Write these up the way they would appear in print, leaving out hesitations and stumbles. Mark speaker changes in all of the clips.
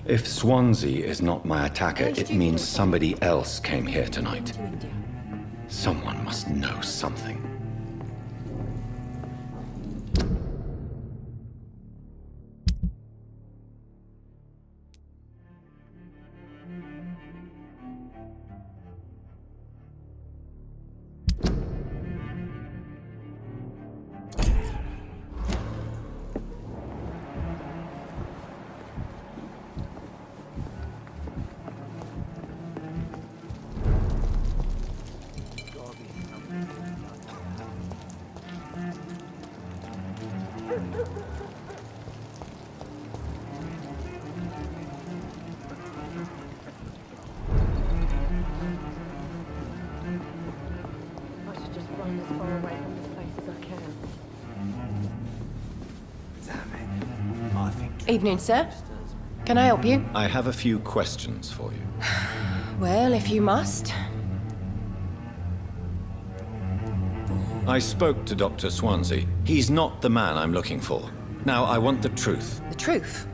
Speaker 1: If Swansea is not my attacker, it means somebody else came here tonight. Someone must know something.
Speaker 2: Evening, sir. Can I help you?
Speaker 1: I have a few questions for you.
Speaker 2: Well, if you must.
Speaker 1: I spoke to Dr. Swansea. He's not the man I'm looking for. Now, I want the truth.
Speaker 2: The truth?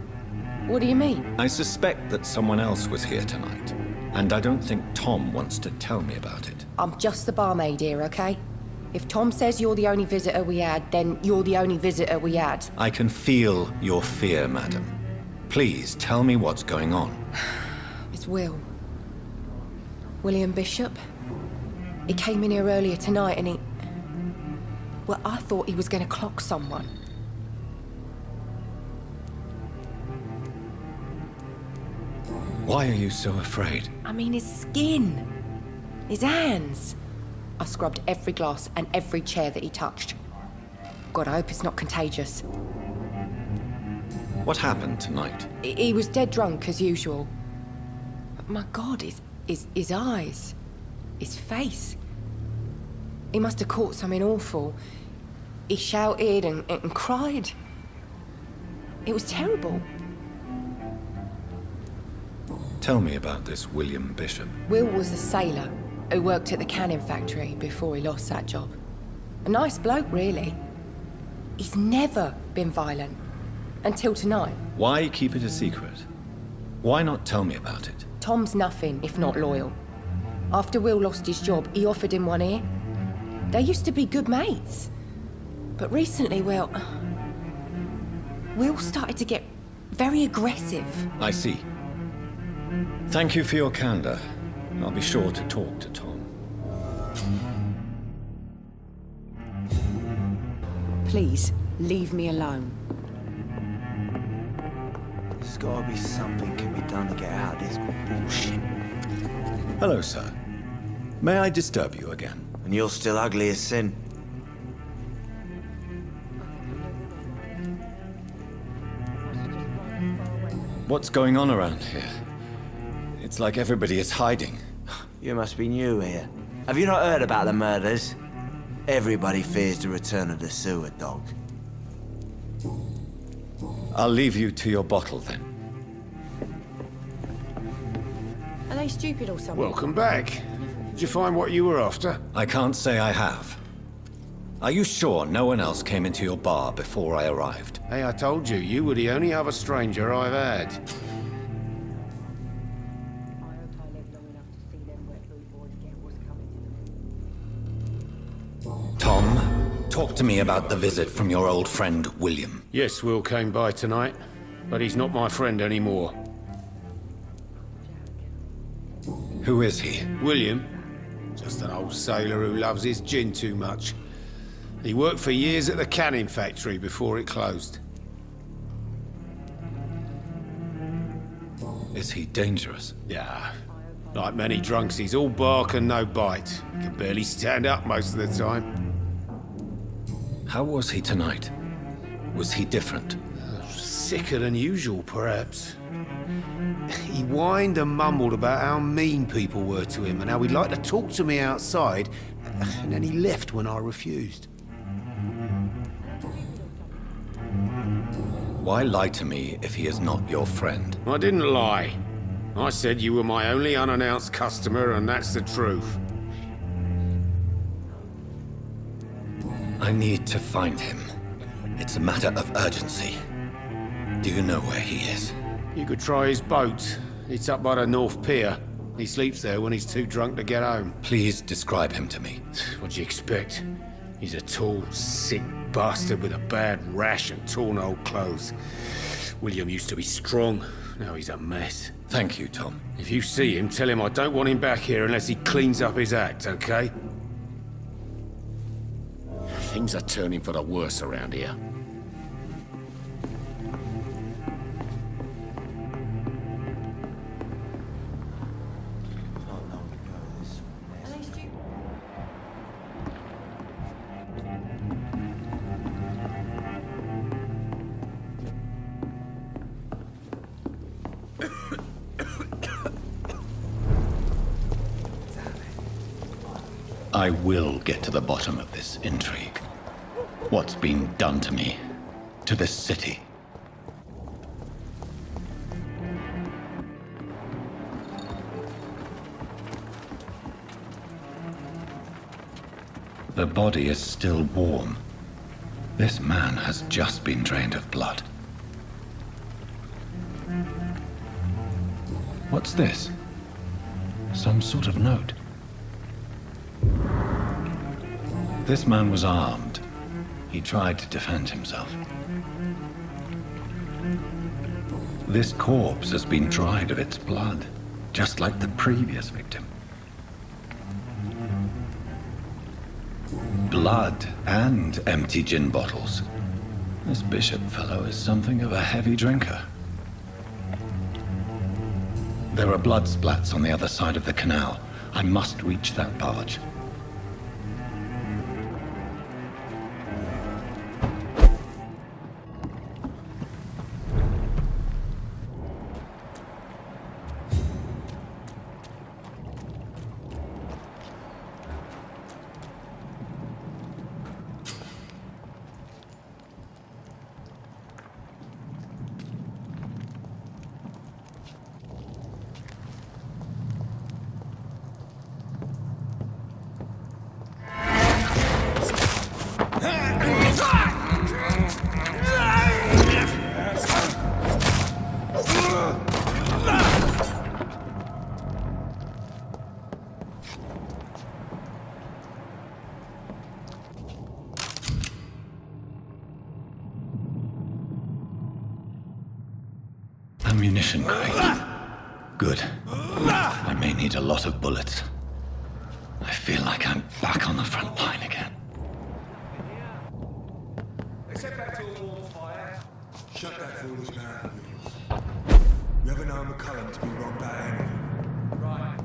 Speaker 2: What do you mean?
Speaker 1: I suspect that someone else was here tonight, and I don't think Tom wants to tell me about it.
Speaker 2: I'm just the barmaid here, okay? If Tom says you're the only visitor we had, then you're the only visitor we had.
Speaker 1: I can feel your fear, madam. Please, tell me what's going on.
Speaker 2: It's Will. William Bishop. He came in here earlier tonight and he... Well, I thought he was going to clock someone.
Speaker 1: Why are you so afraid?
Speaker 2: I mean, his skin. His hands. I scrubbed every glass and every chair that he touched. God, I hope it's not contagious.
Speaker 1: What happened tonight?
Speaker 2: He was dead drunk, as usual. But my God, his eyes. His face. He must have caught something awful. He shouted and cried. It was terrible.
Speaker 1: Tell me about this William Bishop.
Speaker 2: Will was a sailor who worked at the canning factory before he lost that job. A nice bloke, really. He's never been violent. Until tonight.
Speaker 1: Why keep it a secret? Why not tell me about it?
Speaker 2: Tom's nothing if not loyal. After Will lost his job, he offered him one ear. They used to be good mates. But recently, well... Will started to get very aggressive.
Speaker 1: I see. Thank you for your candor. I'll be sure to talk to Tom.
Speaker 2: Please, leave me alone.
Speaker 3: There's gotta be something can be done to get out of this bullshit.
Speaker 1: Hello, sir. May I disturb you again?
Speaker 3: And you're still ugly as sin.
Speaker 1: What's going on around here? It's like everybody is hiding.
Speaker 3: You must be new here. Have you not heard about the murders? Everybody fears the return of the sewer dog.
Speaker 1: I'll leave you to your bottle, then.
Speaker 2: Are they stupid or something?
Speaker 4: Welcome back. Did you find what you were after?
Speaker 1: I can't say I have. Are you sure no one else came into your bar before I arrived?
Speaker 4: Hey, I told you, you were the only other stranger I've had.
Speaker 1: Tom, talk to me about the visit from your old friend, William.
Speaker 4: Yes, Will came by tonight, but he's not my friend anymore.
Speaker 1: Who is he?
Speaker 4: William? Just an old sailor who loves his gin too much. He worked for years at the canning factory before it closed.
Speaker 1: Is he dangerous?
Speaker 4: Yeah. Like many drunks, he's all bark and no bite. Can barely stand up most of the time.
Speaker 1: How was he tonight? Was he different?
Speaker 4: Sicker than usual, perhaps. He whined and mumbled about how mean people were to him and how he'd like to talk to me outside, and then he left when I refused.
Speaker 1: Why lie to me if he is not your friend?
Speaker 4: I didn't lie. I said you were my only unannounced customer, and that's the truth.
Speaker 1: I need to find him. It's a matter of urgency. Do you know where he is?
Speaker 4: You could try his boat. It's up by the North Pier. He sleeps there when he's too drunk to get home.
Speaker 1: Please describe him to me.
Speaker 4: What do you expect? He's a tall, sick bastard with a bad rash and torn old clothes. William used to be strong. Now he's a mess.
Speaker 1: Thank you, Tom.
Speaker 4: If you see him, tell him I don't want him back here unless he cleans up his act, okay?
Speaker 5: Things are turning for the worse around here.
Speaker 3: Not long ago, this
Speaker 1: I will get to the bottom of this intrigue. What's been done to me, to this city. The body is still warm. This man has just been drained of blood. What's this? Some sort of note. This man was armed. He tried to defend himself. This corpse has been dried of its blood, just like the previous victim. Blood and empty gin bottles. This bishop fellow is something of a heavy drinker. There are blood splats on the other side of the canal. I must reach that barge. Ammunition crate. Good. I may need a lot of bullets. I feel like I'm back on the front line again.
Speaker 6: Let's head back to a warm fire. Shut that foolish mouth, you ever known McCullum to be wrong about anything? Right.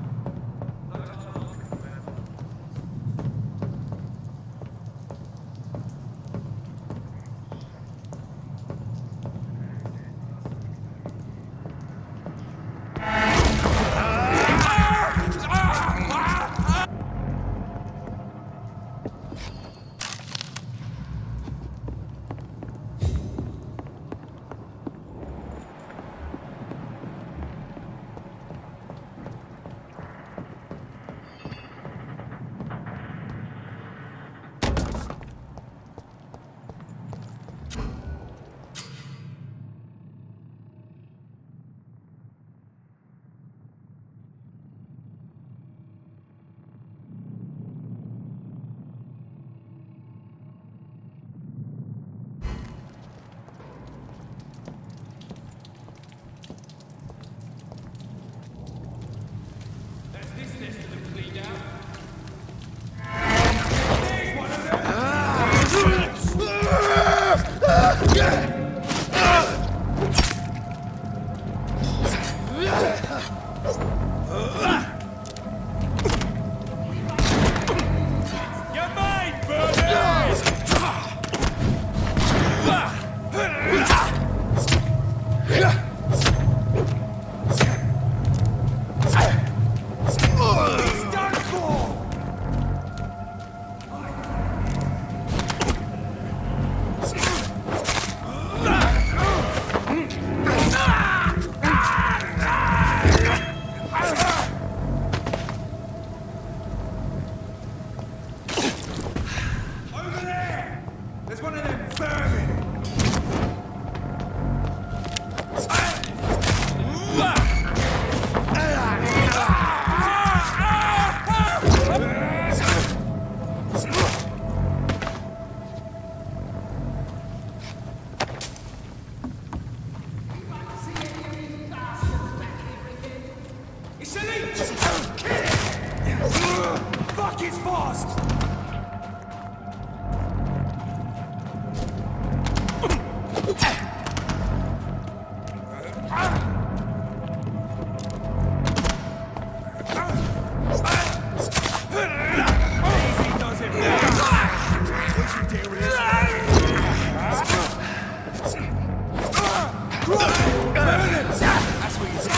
Speaker 6: is fast! Easy does it. We should deal with this. That's what you do.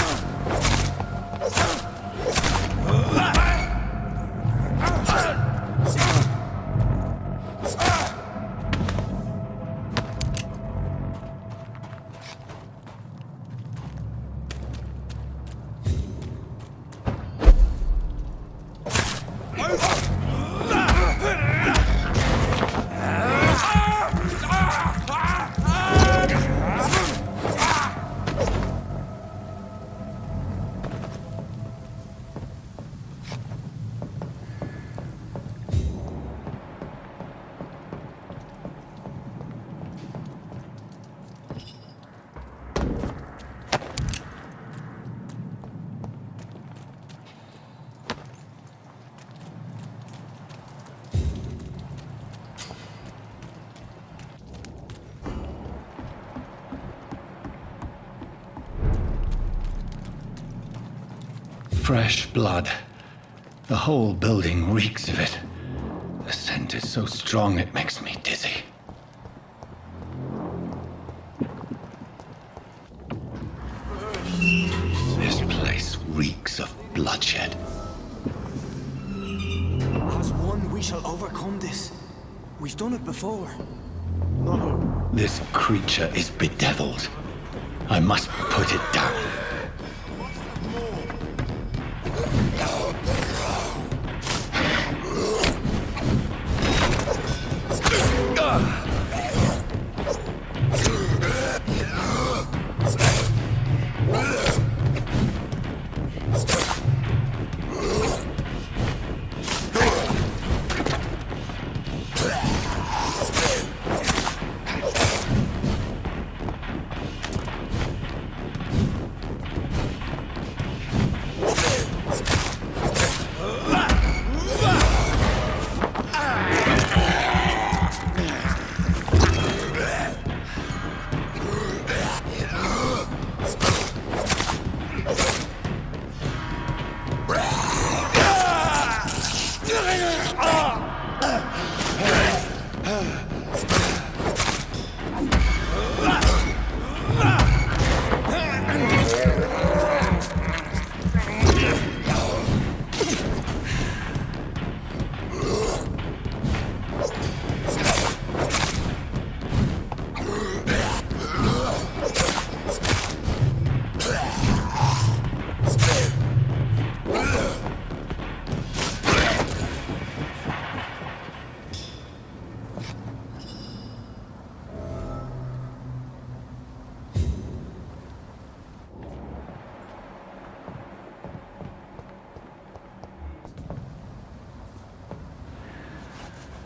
Speaker 1: Fresh blood. The whole building reeks of it. The scent is so strong it makes me dizzy. This place reeks of bloodshed.
Speaker 3: As one, we shall overcome this. We've done it before.
Speaker 1: This creature is bedeviled. I must put it down.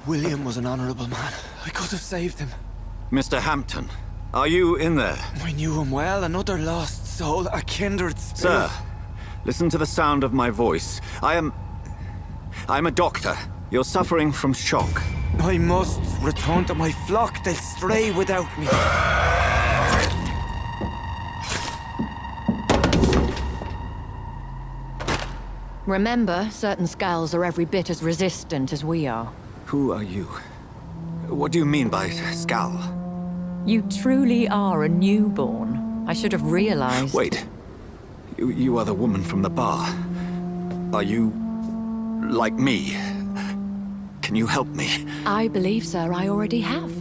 Speaker 3: William was an honorable man. I could have saved him.
Speaker 7: Mr. Hampton, are you in there?
Speaker 3: I knew him well, another lost soul, a kindred spirit.
Speaker 7: Sir, listen to the sound of my voice. I'm a doctor. You're suffering from shock.
Speaker 3: I must return to my flock. They'll stray without me.
Speaker 8: Remember, certain skulls are every bit as resistant as we are.
Speaker 7: Who are you? What do you mean by Skal?
Speaker 8: You truly are a newborn. I should have realized.
Speaker 7: Wait. You are the woman from the bar. Are you... like me? Can you help me?
Speaker 8: I believe, sir, I already have.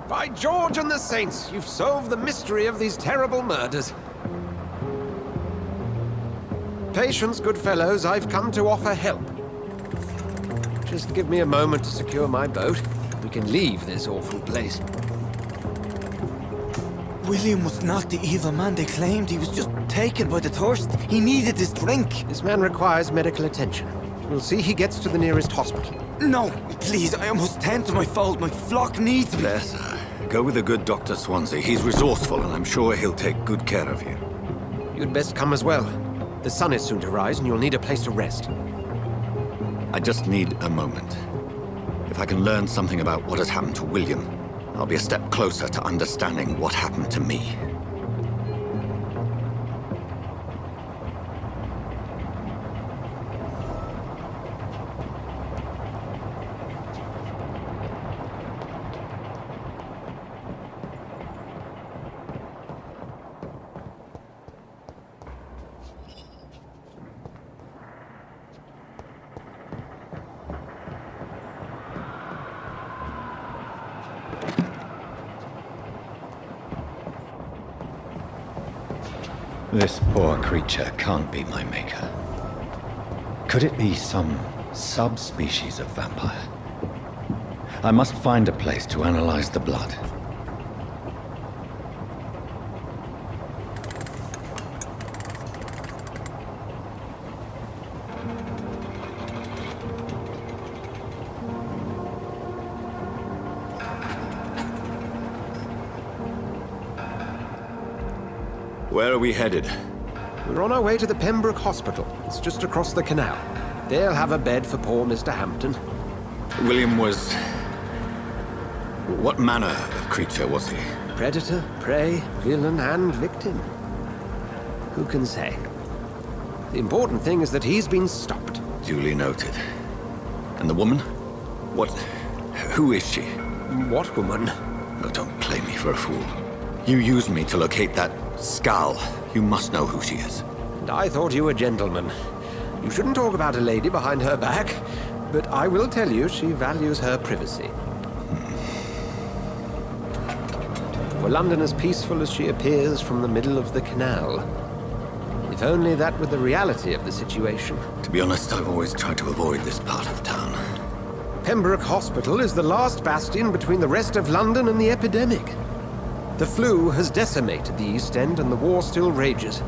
Speaker 9: By George and the Saints, you've solved the mystery of these terrible murders. Patience, good fellows, I've come to offer help. Just give me a moment to secure my boat. We can leave this awful place.
Speaker 3: William was not the evil man they claimed. He was just taken by the thirst. He needed this drink.
Speaker 9: This man requires medical attention. We'll see he gets to the nearest hospital.
Speaker 10: No, please, I almost tend to my fault. My flock needs me.
Speaker 7: There, sir. Go with the good Dr. Swansea. He's resourceful, and I'm sure he'll take good care of you.
Speaker 9: You'd best come as well. The sun is soon to rise, and you'll need a place to rest.
Speaker 7: I just need a moment. If I can learn something about what has happened to William, I'll be a step closer to understanding what happened to me.
Speaker 1: This poor creature can't be my maker. Could it be some subspecies of vampire? I must find a place to analyze the blood.
Speaker 7: Where are we headed?
Speaker 9: We're on our way to the Pembroke Hospital. It's just across the canal. They'll have a bed for poor Mr. Hampton.
Speaker 7: William was... What manner of creature was he?
Speaker 9: Predator, prey, villain, and victim. Who can say? The important thing is that he's been stopped.
Speaker 7: Duly noted. And the woman? What... Who is she?
Speaker 9: What woman?
Speaker 7: Oh, don't play me for a fool. You used me to locate that skull. You must know who she is.
Speaker 9: And I thought you a gentleman. You shouldn't talk about a lady behind her back, but I will tell you she values her privacy. Were London as peaceful as she appears from the middle of the canal? If only that were the reality of the situation.
Speaker 7: To be honest, I've always tried to avoid this part of town.
Speaker 9: Pembroke Hospital is the last bastion between the rest of London and the epidemic. The flu has decimated the East End and the war still rages.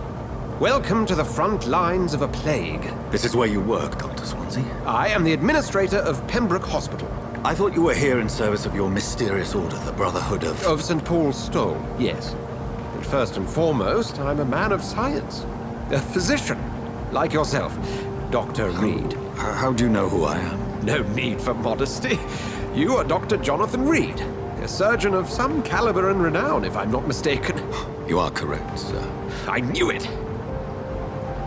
Speaker 9: Welcome to the front lines of a plague.
Speaker 7: This is where you work, Dr. Swansea?
Speaker 9: I am the administrator of Pembroke Hospital.
Speaker 7: I thought you were here in service of your mysterious order, the Brotherhood of...
Speaker 9: Of St. Paul's Stole, yes. But first and foremost, I'm a man of science. A physician, like yourself, Dr. Reed.
Speaker 7: How do you know who I am?
Speaker 9: No need for modesty. You are Dr. Jonathan Reed, a surgeon of some caliber and renown, if I'm not mistaken.
Speaker 7: You are correct, sir.
Speaker 9: I knew it!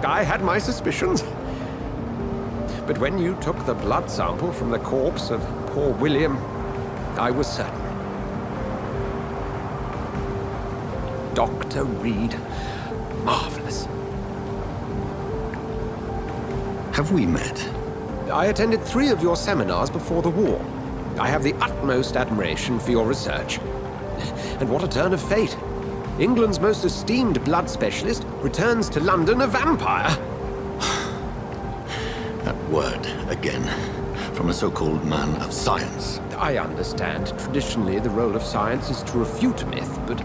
Speaker 9: I had my suspicions. But when you took the blood sample from the corpse of poor William, I was certain. Dr. Reed. Marvelous.
Speaker 7: Have we met?
Speaker 9: I attended 3 of your seminars before the war. I have the utmost admiration for your research. And what a turn of fate. England's most esteemed blood specialist returns to London a vampire.
Speaker 7: That word, again, from a so-called man of science.
Speaker 9: I understand. Traditionally, the role of science is to refute myth, but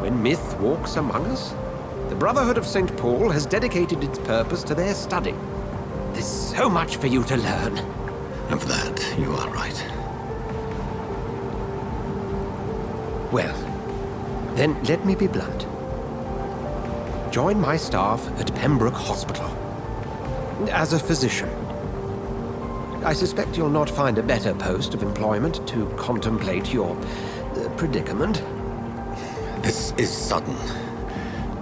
Speaker 9: when myth walks among us, the Brotherhood of St. Paul has dedicated its purpose to their study. There's so much for you to learn.
Speaker 7: Of that, you are right.
Speaker 9: Well, then let me be blunt. Join my staff at Pembroke Hospital. As a physician. I suspect you'll not find a better post of employment to contemplate your predicament.
Speaker 7: This is sudden.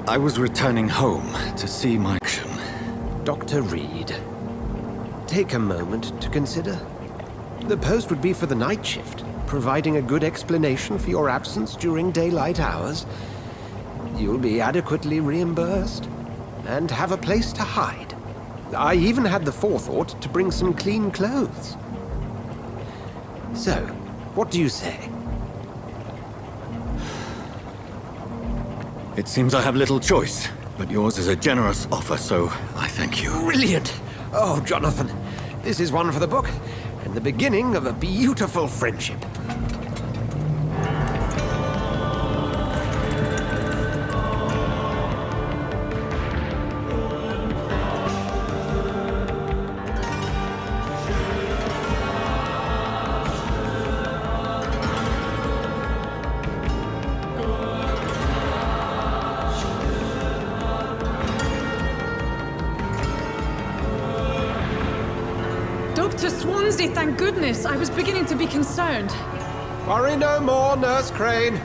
Speaker 7: I was returning home to see my action.
Speaker 9: Dr. Reed, take a moment to consider. The post would be for the night shift, providing a good explanation for your absence during daylight hours. You'll be adequately reimbursed and have a place to hide. I even had the forethought to bring some clean clothes. So, what do you say?
Speaker 7: It seems I have little choice, but yours is a generous offer, so I thank you.
Speaker 9: Brilliant! Oh, Jonathan, this is one for the book, and the beginning of a beautiful friendship.
Speaker 11: Dr. Swansea, thank goodness. I was beginning to be concerned.
Speaker 9: Worry no more, Nurse Crane,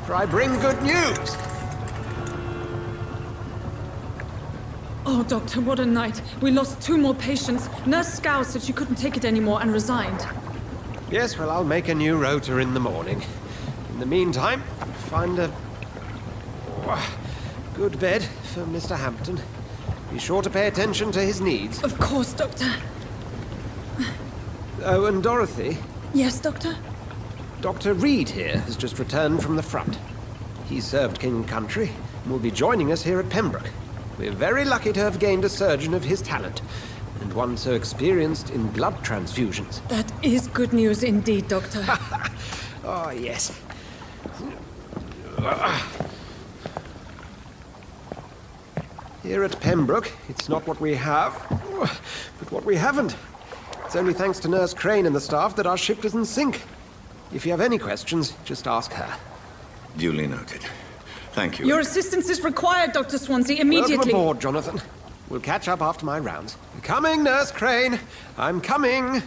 Speaker 9: for I bring good news.
Speaker 11: Oh, Doctor, what a night. We lost 2 more patients. Nurse Scow said she couldn't take it anymore and resigned.
Speaker 9: Yes, well, I'll make a new rota in the morning. In the meantime, find a good bed for Mr. Hampton. Be sure to pay attention to his needs.
Speaker 11: Of course, Doctor.
Speaker 9: Oh, and Dorothy?
Speaker 11: Yes, Doctor?
Speaker 9: Dr. Reed here has just returned from the front. He served King and Country and will be joining us here at Pembroke. We're very lucky to have gained a surgeon of his talent, and one so experienced in blood transfusions.
Speaker 11: That is good news indeed, Doctor.
Speaker 9: Oh, yes. Here at Pembroke, it's not what we have, but what we haven't. It's only thanks to Nurse Crane and the staff that our ship doesn't sink. If you have any questions, just ask her.
Speaker 7: Duly noted. Thank you.
Speaker 11: Your assistance is required, Dr. Swansea, immediately.
Speaker 9: Welcome aboard, Jonathan. We'll catch up after my rounds. I'm coming, Nurse Crane. I'm coming.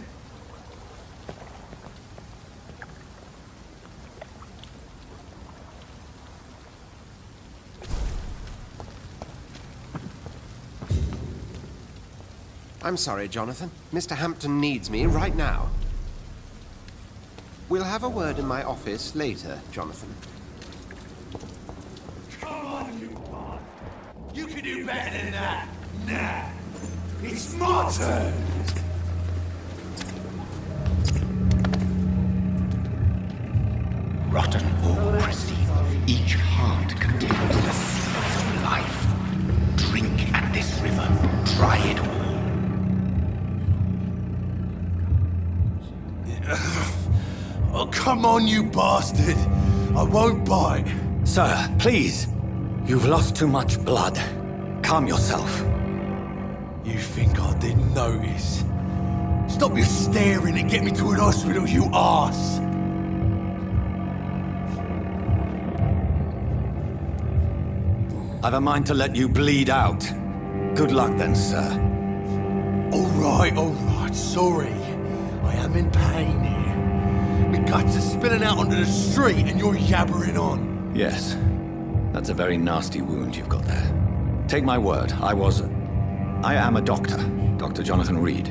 Speaker 9: I'm sorry, Jonathan. Mr. Hampton needs me right now. We'll have a word in my office later, Jonathan.
Speaker 6: Come on, you bot. You can do better than that. Nah. It's my turn.
Speaker 12: Rotten ore, Christie. Each heart contains the seeds of life. Drink at this river. Try it all.
Speaker 6: Oh, come on, you bastard. I won't bite.
Speaker 1: Sir, please. You've lost too much blood. Calm yourself.
Speaker 6: You think I didn't notice? Stop your staring and get me to an hospital, you arse!
Speaker 1: I've a mind to let you bleed out. Good luck then, sir.
Speaker 6: All right, sorry. I am in pain here. My guts are spilling out onto the street and you're yabbering on.
Speaker 1: Yes. That's a very nasty wound you've got there. Take my word, I am a doctor. Dr. Jonathan Reed.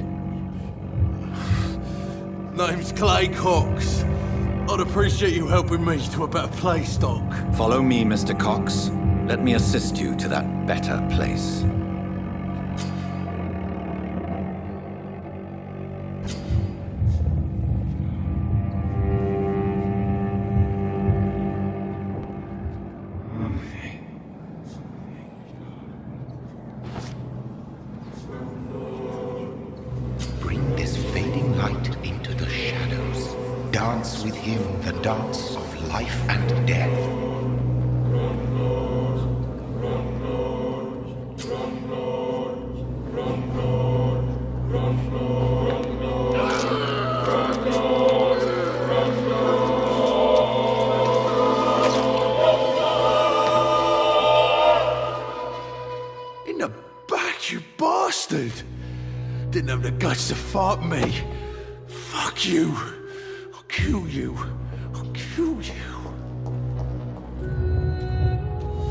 Speaker 6: Name's Clay Cox. I'd appreciate you helping me to a better place, Doc.
Speaker 1: Follow me, Mr. Cox. Let me assist you to that better place.
Speaker 12: Bring this fading light into the shadows. Dance with him the dance of life and death.
Speaker 6: In the back, you bastard! Didn't have the guts to fight me. Fuck you. I'll kill you. I'll kill you.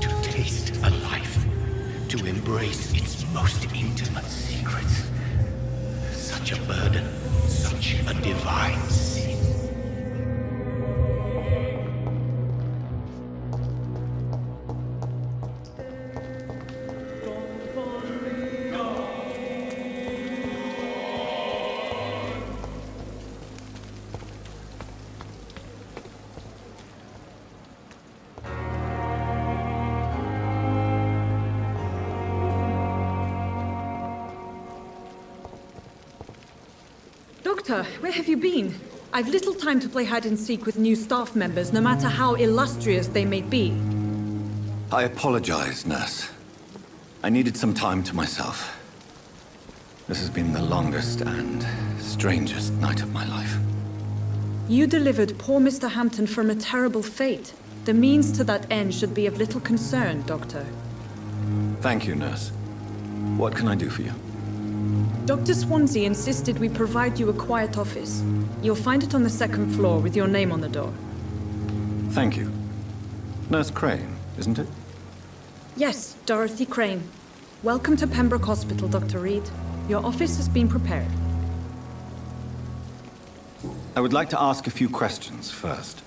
Speaker 12: To taste a life, to embrace its most intimate secrets. Such a burden, such a divine sin.
Speaker 11: Doctor, where have you been? I've little time to play hide and seek with new staff members, no matter how illustrious they may be.
Speaker 1: I apologize, nurse. I needed some time to myself. This has been the longest and strangest night of my life.
Speaker 11: You delivered poor Mr. Hampton from a terrible fate. The means to that end should be of little concern, Doctor.
Speaker 1: Thank you, nurse. What can I do for you?
Speaker 11: Dr. Swansea insisted we provide you a quiet office. You'll find it on the second floor with your name on the door.
Speaker 1: Thank you. Nurse Crane, isn't it?
Speaker 11: Yes, Dorothy Crane. Welcome to Pembroke Hospital, Dr. Reed. Your office has been prepared.
Speaker 1: I would like to ask a few questions first.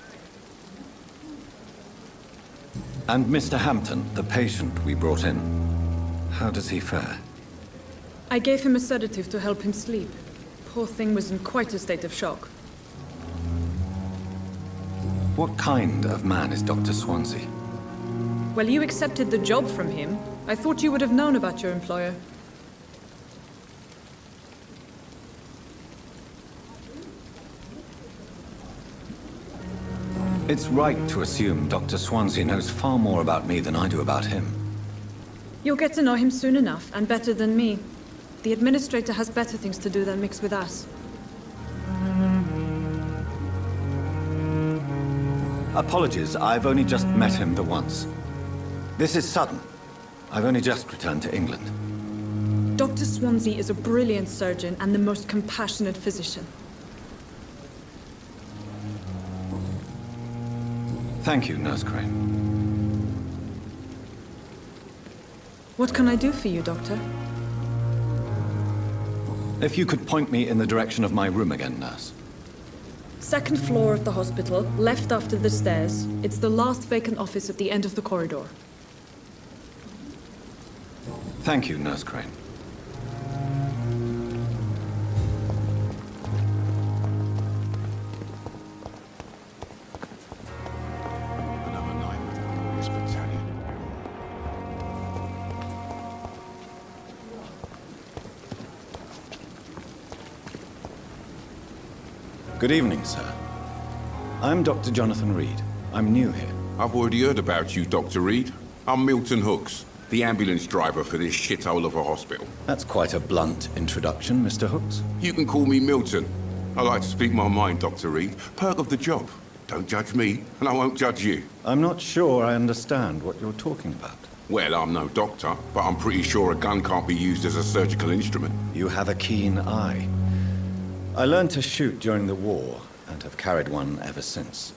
Speaker 1: And Mr. Hampton, the patient we brought in, how does he fare?
Speaker 11: I gave him a sedative to help him sleep. Poor thing was in quite a state of shock.
Speaker 1: What kind of man is Dr. Swansea?
Speaker 11: Well, you accepted the job from him. I thought you would have known about your employer.
Speaker 1: It's right to assume Dr. Swansea knows far more about me than I do about him.
Speaker 11: You'll get to know him soon enough, and better than me. The administrator has better things to do than mix with us.
Speaker 1: Apologies, I've only just met him the once. This is sudden. I've only just returned to England.
Speaker 11: Dr. Swansea is a brilliant surgeon and the most compassionate physician.
Speaker 1: Thank you, Nurse Crane.
Speaker 11: What can I do for you, Doctor?
Speaker 1: If you could point me in the direction of my room again, nurse.
Speaker 11: Second floor of the hospital, left after the stairs. It's the last vacant office at the end of the corridor.
Speaker 1: Thank you, Nurse Crane.
Speaker 6: Another night in this battalion.
Speaker 1: Good evening, sir. I'm Dr. Jonathan Reed. I'm new here.
Speaker 13: I've already heard about you, Dr. Reed. I'm Milton Hooks, the ambulance driver for this shithole of a hospital.
Speaker 1: That's quite a blunt introduction, Mr. Hooks.
Speaker 13: You can call me Milton. I like to speak my mind, Dr. Reed. Perk of the job. Don't judge me, and I won't judge you.
Speaker 1: I'm not sure I understand what you're talking about.
Speaker 13: Well, I'm no doctor, but I'm pretty sure a gun can't be used as a surgical instrument.
Speaker 1: You have a keen eye. I learned to shoot during the war, and have carried one ever since.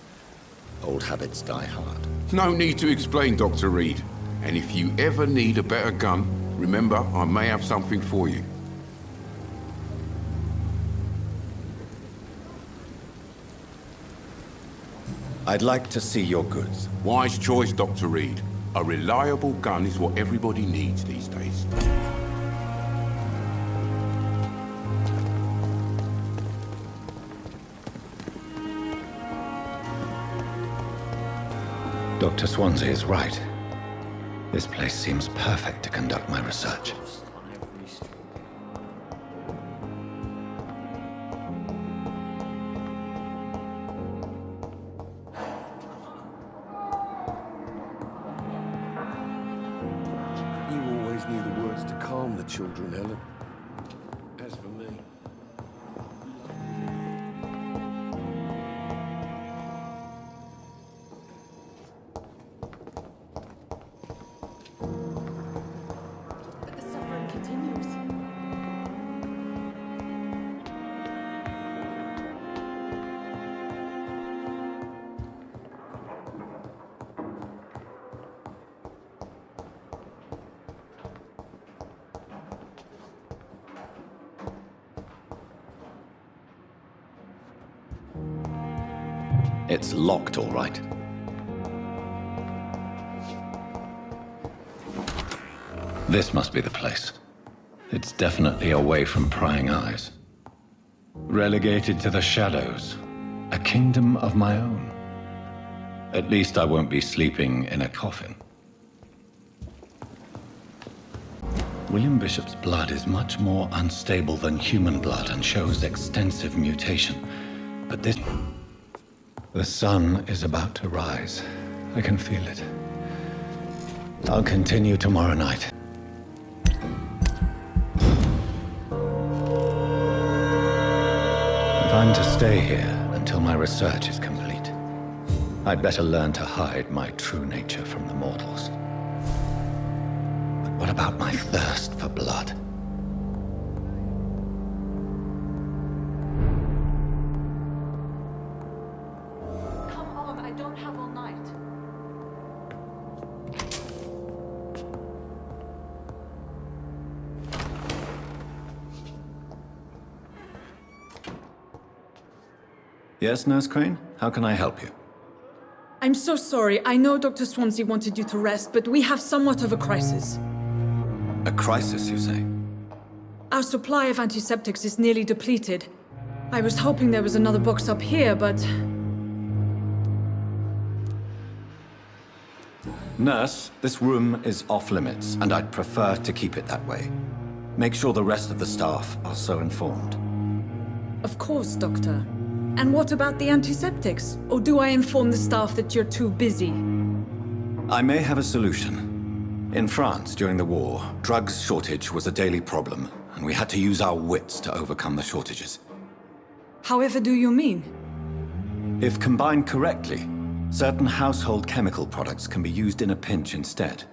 Speaker 1: Old habits die hard.
Speaker 13: No need to explain, Dr. Reed. And if you ever need a better gun, remember, I may have something for you.
Speaker 1: I'd like to see your goods.
Speaker 13: Wise choice, Dr. Reed. A reliable gun is what everybody needs these days.
Speaker 1: Dr. Swansea is right. This place seems perfect to conduct my research.
Speaker 6: You always knew the words to calm the children, Helen. As for me...
Speaker 11: But the suffering continues.
Speaker 1: It's locked, all right. This must be the place. It's definitely away from prying eyes. Relegated to the shadows. A kingdom of my own. At least I won't be sleeping in a coffin. William Bishop's blood is much more unstable than human blood and shows extensive mutation. But this... The sun is about to rise. I can feel it. I'll continue tomorrow night. If I'm to stay here until my research is complete, I'd better learn to hide my true nature from the mortals. But what about my thirst for blood? Yes, Nurse Crane? How can I help you?
Speaker 11: I'm so sorry. I know Dr. Swansea wanted you to rest, but we have somewhat of a crisis.
Speaker 1: A crisis, you say?
Speaker 11: Our supply of antiseptics is nearly depleted. I was hoping there was another box up here, but...
Speaker 1: Nurse, this room is off limits, and I'd prefer to keep it that way. Make sure the rest of the staff are so informed.
Speaker 11: Of course, Doctor. And what about the antiseptics? Or do I inform the staff that you're too busy?
Speaker 1: I may have a solution. In France, during the war, drugs shortage was a daily problem, and we had to use our wits to overcome the shortages.
Speaker 11: However do you mean?
Speaker 1: If combined correctly, certain household chemical products can be used in a pinch instead.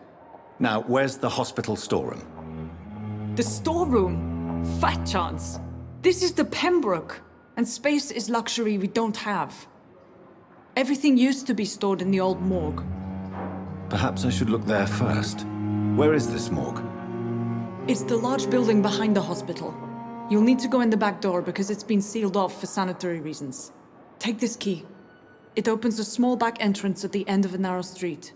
Speaker 1: Now, where's the hospital storeroom?
Speaker 11: The storeroom? Fat chance. This is the Pembroke, and space is luxury we don't have. Everything used to be stored in the old morgue.
Speaker 1: Perhaps I should look there first. Where is this morgue?
Speaker 11: It's the large building behind the hospital. You'll need to go in the back door because it's been sealed off for sanitary reasons. Take this key. It opens a small back entrance at the end of a narrow street.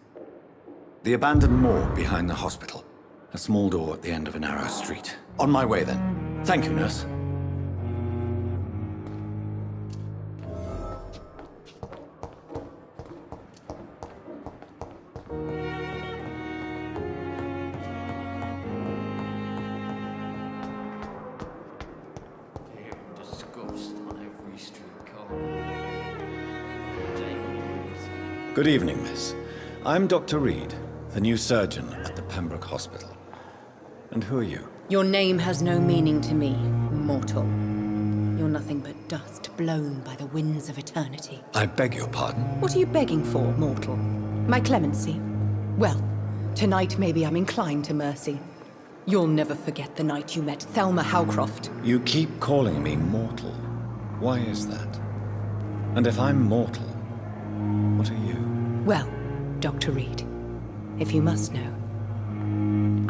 Speaker 1: The abandoned morgue behind the hospital. A small door at the end of a narrow street. On my way then. Thank you, nurse. Good evening, miss. I'm Dr. Reed, the new surgeon at the Pembroke Hospital. And who are you?
Speaker 2: Your name has no meaning to me, mortal. You're nothing but dust blown by the winds of eternity.
Speaker 1: I beg your pardon?
Speaker 2: What are you begging for, mortal? My clemency? Well, tonight maybe I'm inclined to mercy. You'll never forget the night you met Thelma Howcroft.
Speaker 1: You keep calling me mortal. Why is that? And if I'm mortal, what are you?
Speaker 2: Well, Dr. Reed, if you must know,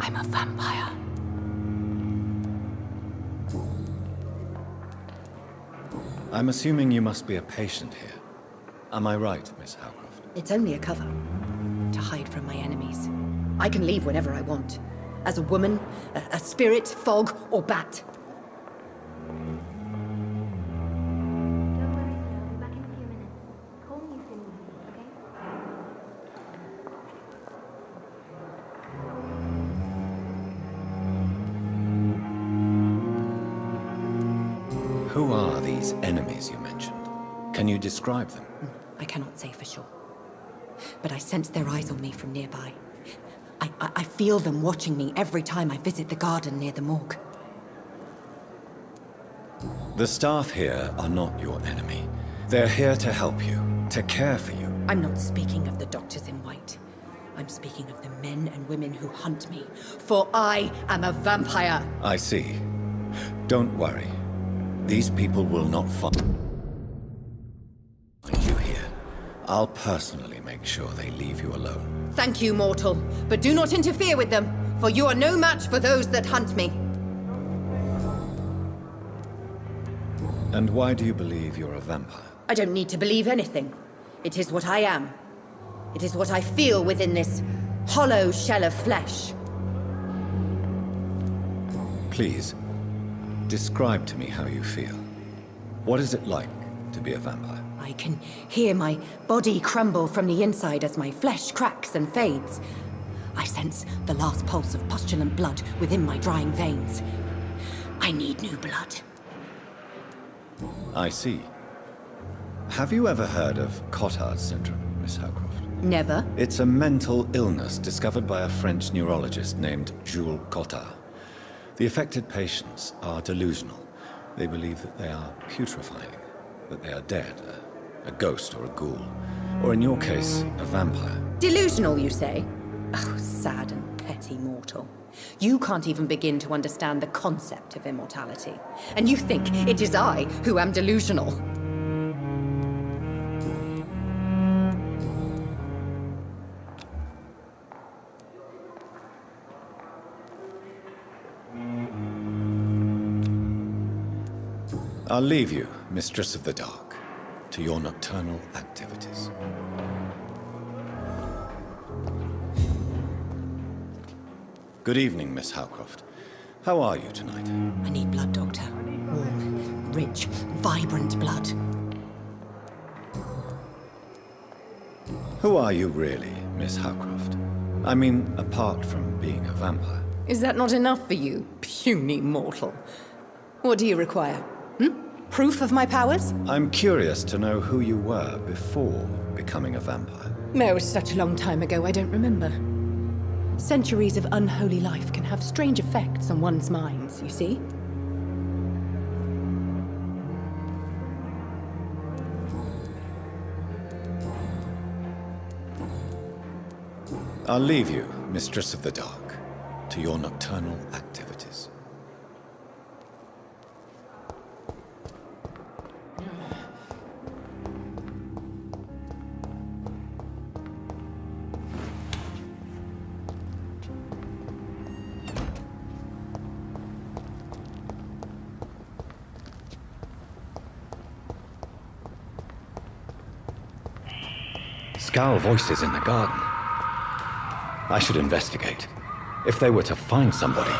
Speaker 2: I'm a vampire.
Speaker 1: I'm assuming you must be a patient here. Am I right, Miss Howcroft?
Speaker 2: It's only a cover, to hide from my enemies. I can leave whenever I want. As a woman, a spirit, fog, or bat.
Speaker 1: Who are these enemies you mentioned? Can you describe them?
Speaker 2: I cannot say for sure. But I sense their eyes on me from nearby. I feel them watching me every time I visit the garden near the morgue.
Speaker 1: The staff here are not your enemy. They're here to help you, to care for you.
Speaker 2: I'm not speaking of the doctors in white. I'm speaking of the men and women who hunt me. For I am a vampire!
Speaker 1: I see. Don't worry. These people will not find you here. I'll personally make sure they leave you alone.
Speaker 2: Thank you, mortal. But do not interfere with them, for you are no match for those that hunt me.
Speaker 1: And why do you believe you're a vampire?
Speaker 2: I don't need to believe anything. It is what I am. It is what I feel within this hollow shell of flesh.
Speaker 1: Please, describe to me how you feel. What is it like to be a vampire?
Speaker 2: I can hear my body crumble from the inside as my flesh cracks and fades. I sense the last pulse of pustulant blood within my drying veins. I need new blood.
Speaker 1: I see. Have you ever heard of Cotard's syndrome, Miss Howcroft?
Speaker 2: Never.
Speaker 1: It's a mental illness discovered by a French neurologist named Jules Cotard. The affected patients are delusional. They believe that they are putrefying, that they are dead, a ghost or a ghoul, or in your case, a vampire.
Speaker 2: Delusional, you say? Oh, sad and petty mortal. You can't even begin to understand the concept of immortality. And you think it is I who am delusional.
Speaker 1: I'll leave you, Mistress of the Dark. to your nocturnal activities. Good evening, Miss Howcroft. How are you tonight?
Speaker 14: I need blood, Doctor. Warm, rich, vibrant blood.
Speaker 1: Who are you really, Miss Howcroft? I mean, apart from being a vampire.
Speaker 14: Is that not enough for you, puny mortal? What do you require? Proof of my powers?
Speaker 1: I'm curious to know who you were before becoming a vampire.
Speaker 14: No, it was such a long time ago, I don't remember. Centuries of unholy life can have strange effects on one's minds, you see?
Speaker 1: I'll leave you, Mistress of the Dark, to your nocturnal activities. Scowl voices in the garden. I should investigate. If they were to find somebody...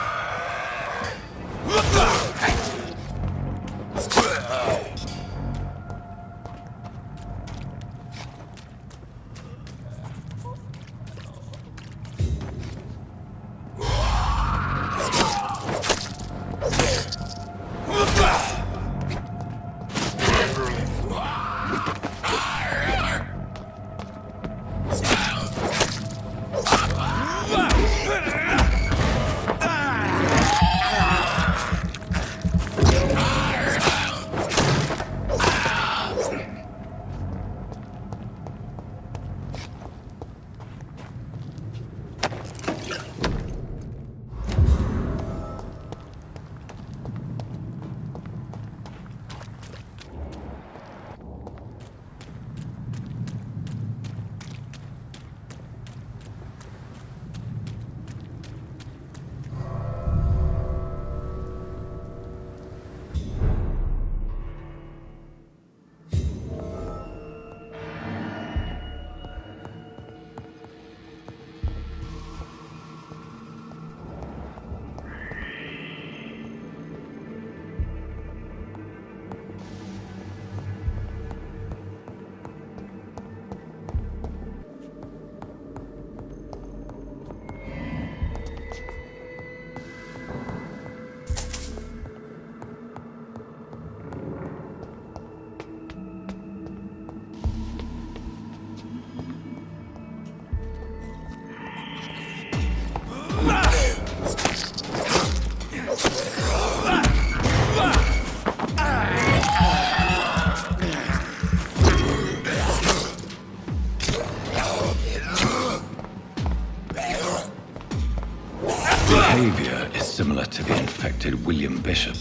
Speaker 1: Behavior is similar to the infected William Bishop.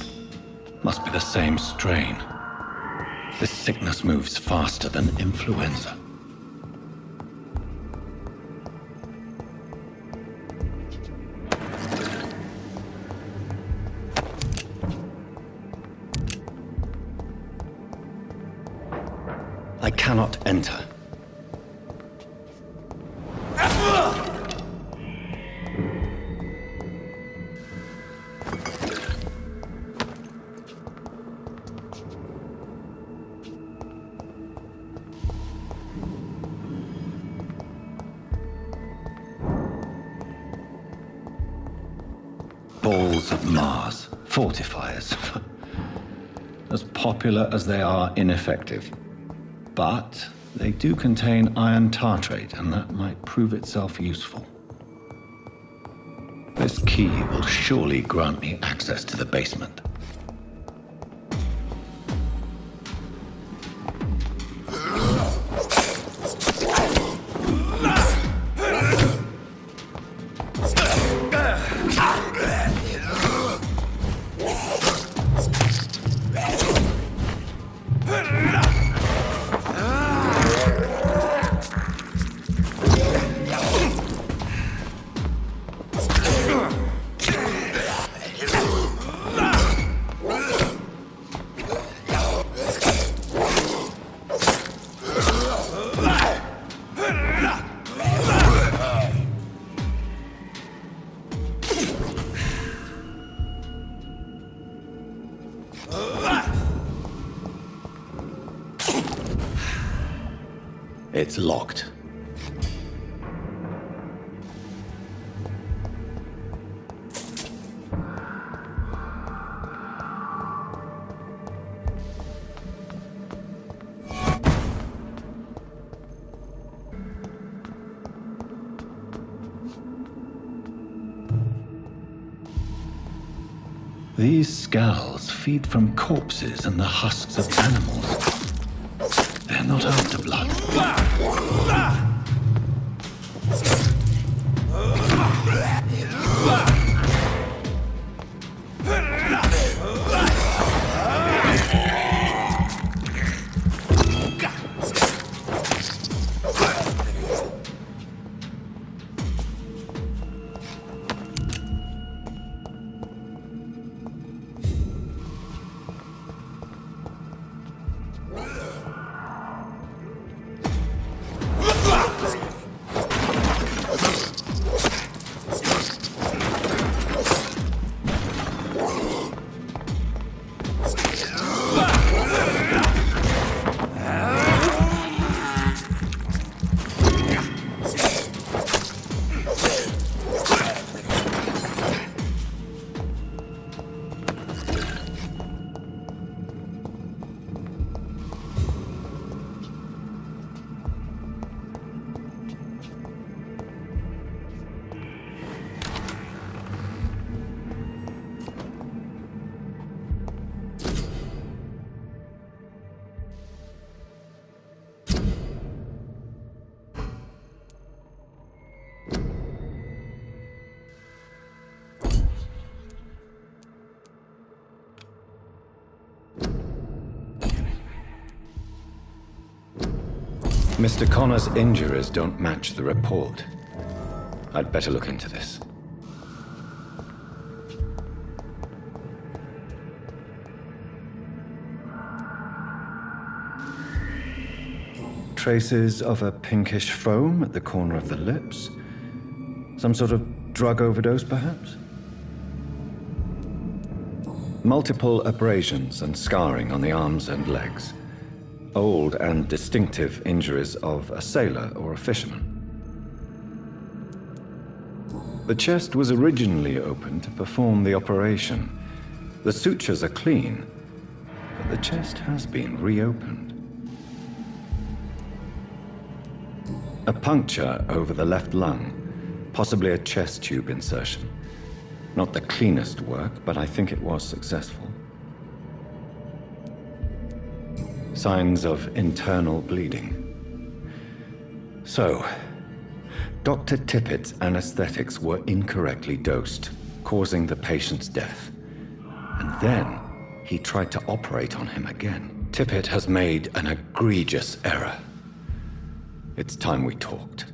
Speaker 1: Must be the same strain. This sickness moves faster than influenza. I cannot enter. Balls of Mars, fortifiers. As popular as they are ineffective. But they do contain iron tartrate, and that might prove itself useful. This key will surely grant me access to the basement. It's locked. These scowls feed from corpses and the husks of animals. They're not after blood. Mr. Connor's injuries don't match the report. I'd better look into this. Traces of a pinkish foam at the corner of the lips. Some sort of drug overdose, perhaps? Multiple abrasions and scarring on the arms and legs. Old and distinctive injuries of a sailor or a fisherman. The chest was originally opened to perform the operation. The sutures are clean, but the chest has been reopened. A puncture over the left lung, possibly a chest tube insertion. Not the cleanest work, but I think it was successful. Signs of internal bleeding. So, Dr. Tippett's anesthetics were incorrectly dosed, causing the patient's death. And then, he tried to operate on him again. Tippett has made an egregious error. It's time we talked.